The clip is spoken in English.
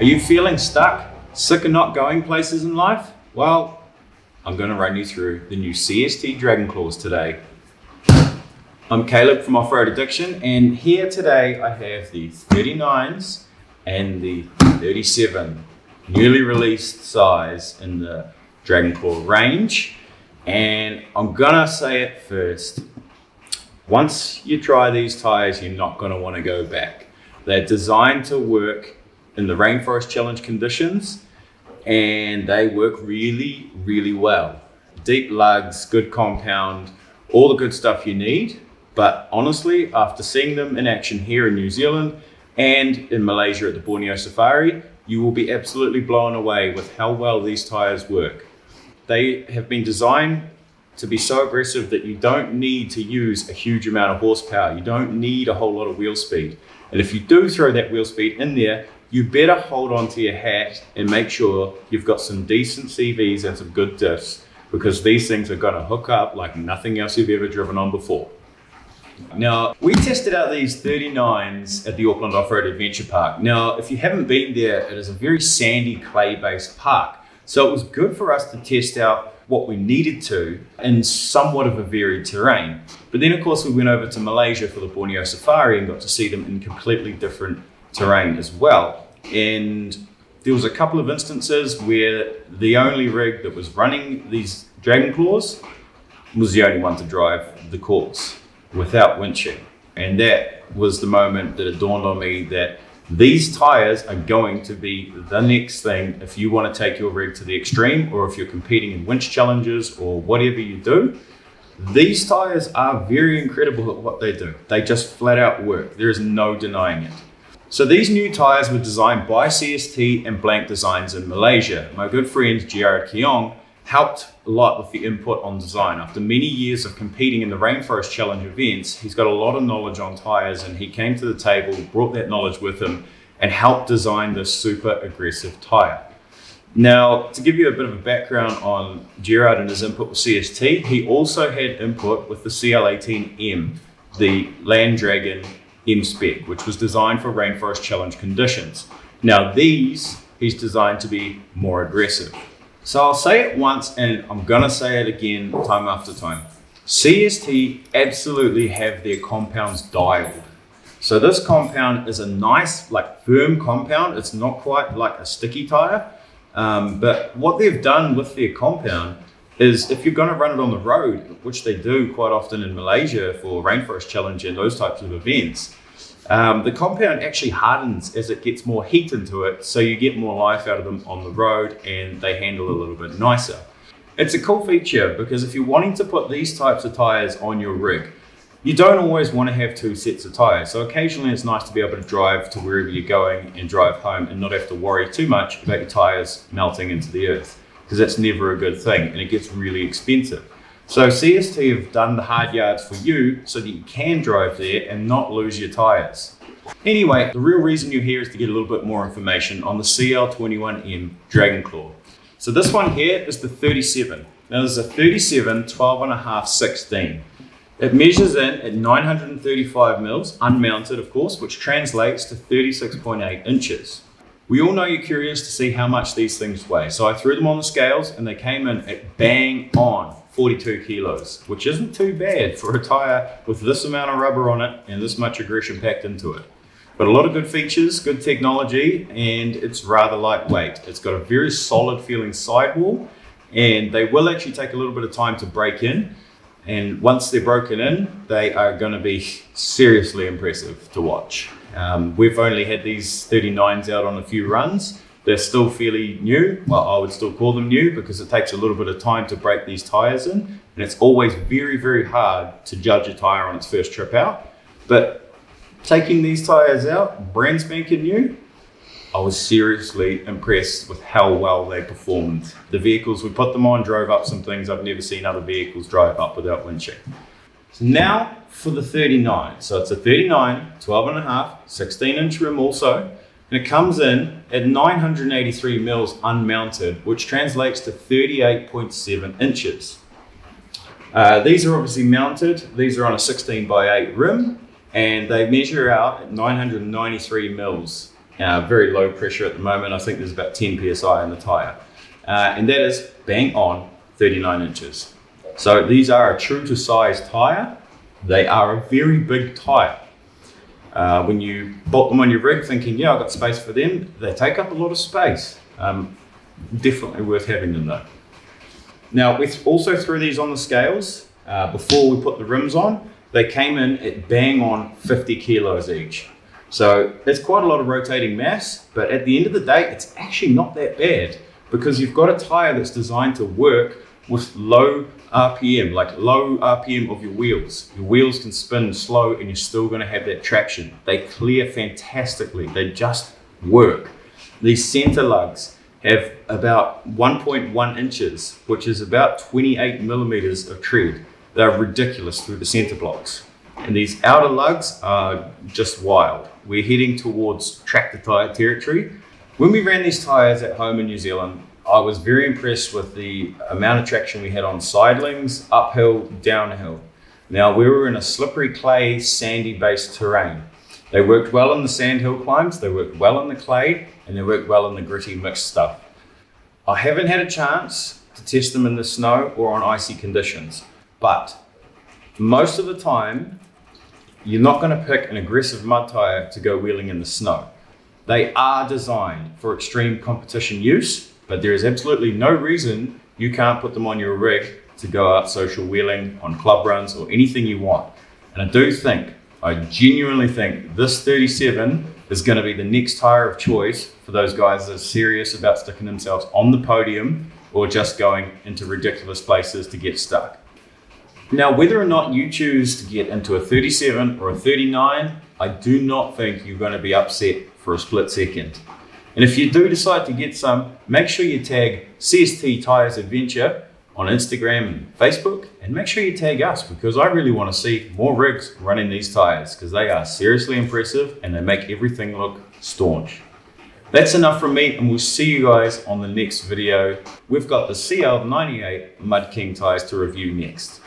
you feeling stuck, sick of not going places in life? Well, I'm going to run you through the new CST Dragon Claws today. I'm Caleb from Offroad Addiction, and here today I have the 39s and the 37 newly released size in the Dragon Claw range. And I'm gonna say it first, once you try these tires, you're not gonna want to go back. They're designed to work in the Rainforest Challenge conditions, and they work really, really well. Deep lugs, good compound, all the good stuff you need. But honestly, after seeing them in action here in New Zealand and in Malaysia at the Borneo Safari, you will be absolutely blown away with how well these tires work. They have been designed to be so aggressive that you don't need to use a huge amount of horsepower. You don't need a whole lot of wheel speed. And if you do throw that wheel speed in there, you better hold on to your hat and make sure you've got some decent CVs and some good diffs, because these things are gonna hook up like nothing else you've ever driven on before. Now, we tested out these 39s at the Auckland Off-Road Adventure Park. Now, if you haven't been there, it is a very sandy, clay-based park. So it was good for us to test out what we needed to in somewhat of a varied terrain. But then, of course, we went over to Malaysia for the Borneo Safari and got to see them in completely different terrain as well. And there was a couple of instances where the only rig that was running these Dragon Claws was the only one to drive the course without winching. And that was the moment that it dawned on me that these tires are going to be the next thing if you want to take your rig to the extreme, or if you're competing in winch challenges or whatever you do. These tires are very incredible at what they do. They just flat out work. There is no denying it. So these new tires were designed by CST and Blank Designs in Malaysia. My good friend Gerard Keong helped a lot with the input on design. After many years of competing in the Rainforest Challenge events, he's got a lot of knowledge on tires, and he came to the table, brought that knowledge with him, and helped design this super aggressive tire. Now, to give you a bit of a background on Gerard and his input with CST, he also had input with the CL-18M, the Land Dragon M spec, which was designed for Rainforest Challenge conditions. Now these, he's designed to be more aggressive. So I'll say it once and I'm gonna say it again time after time. CST absolutely have their compounds dialed. So this compound is a nice, like firm compound. It's not quite like a sticky tire. But what they've done with their compound is, if you're gonna run it on the road, which they do quite often in Malaysia for Rainforest Challenge and those types of events, the compound actually hardens as it gets more heat into it, so you get more life out of them on the road and they handle a little bit nicer. It's a cool feature because if you're wanting to put these types of tires on your rig, you don't always want to have two sets of tires. So occasionally it's nice to be able to drive to wherever you're going and drive home and not have to worry too much about your tires melting into the earth, because that's never a good thing and it gets really expensive. So CST have done the hard yards for you so that you can drive there and not lose your tires. Anyway, the real reason you're here is to get a little bit more information on the CL-21M Dragon Claw. So this one here is the 37. Now this is a 37, 12.5, 16. It measures in at 935 mils, unmounted of course, which translates to 36.8 inches. We all know you're curious to see how much these things weigh. So I threw them on the scales and they came in at bang on 42 kilos, which isn't too bad for a tire with this amount of rubber on it and this much aggression packed into it. But a lot of good features, good technology, and it's rather lightweight. It's got a very solid feeling sidewall, and they will actually take a little bit of time to break in. And once they're broken in, they are going to be seriously impressive to watch. We've only had these 39s out on a few runs. They're still fairly new. Well, I would still call them new because it takes a little bit of time to break these tires in. And it's always very, very hard to judge a tire on its first trip out. But taking these tires out, brand spanking new, I was seriously impressed with how well they performed. The vehicles we put them on drove up some things I've never seen other vehicles drive up without winching. So now for the 39. So it's a 39, 12.5, 16-inch rim also. And it comes in at 983 mils unmounted, which translates to 38.7 inches. These are obviously mounted. These are on a 16 by 8 rim, and they measure out at 993 mils very low pressure at the moment. I think there's about 10 psi in the tire, and that is bang on 39 inches. So these are a true to size tire. They are a very big tire. When you bolt them on your rig thinking, yeah, I've got space for them, they take up a lot of space. Definitely worth having them though. Now, we also threw these on the scales before we put the rims on. They came in at bang on 50 kilos each. So it's quite a lot of rotating mass, but at the end of the day, it's actually not that bad because you've got a tire that's designed to work with low RPM, like low RPM of your wheels. Your wheels can spin slow and you're still going to have that traction. They clear fantastically. They just work. These center lugs have about 1.1 inches, which is about 28 millimeters of tread. They're ridiculous through the center blocks. And these outer lugs are just wild. We're heading towards tractor tire territory. When we ran these tires at home in New Zealand, I was very impressed with the amount of traction we had on sidelings, uphill, downhill. Now we were in a slippery clay, sandy based terrain. They worked well in the sandhill climbs, they worked well in the clay, and they worked well in the gritty mixed stuff. I haven't had a chance to test them in the snow or on icy conditions, but most of the time, you're not going to pick an aggressive mud tire to go wheeling in the snow. They are designed for extreme competition use, but there is absolutely no reason you can't put them on your rig to go out social wheeling, on club runs, or anything you want. And I genuinely think this 37 is going to be the next tire of choice for those guys that are serious about sticking themselves on the podium or just going into ridiculous places to get stuck. Now, whether or not you choose to get into a 37 or a 39, I do not think you're going to be upset for a split second. And if you do decide to get some, make sure you tag CST Tires Adventure on Instagram and Facebook, and make sure you tag us because I really want to see more rigs running these tires because they are seriously impressive and they make everything look staunch. That's enough from me, and we'll see you guys on the next video. We've got the CL-21M Mud King tires to review next.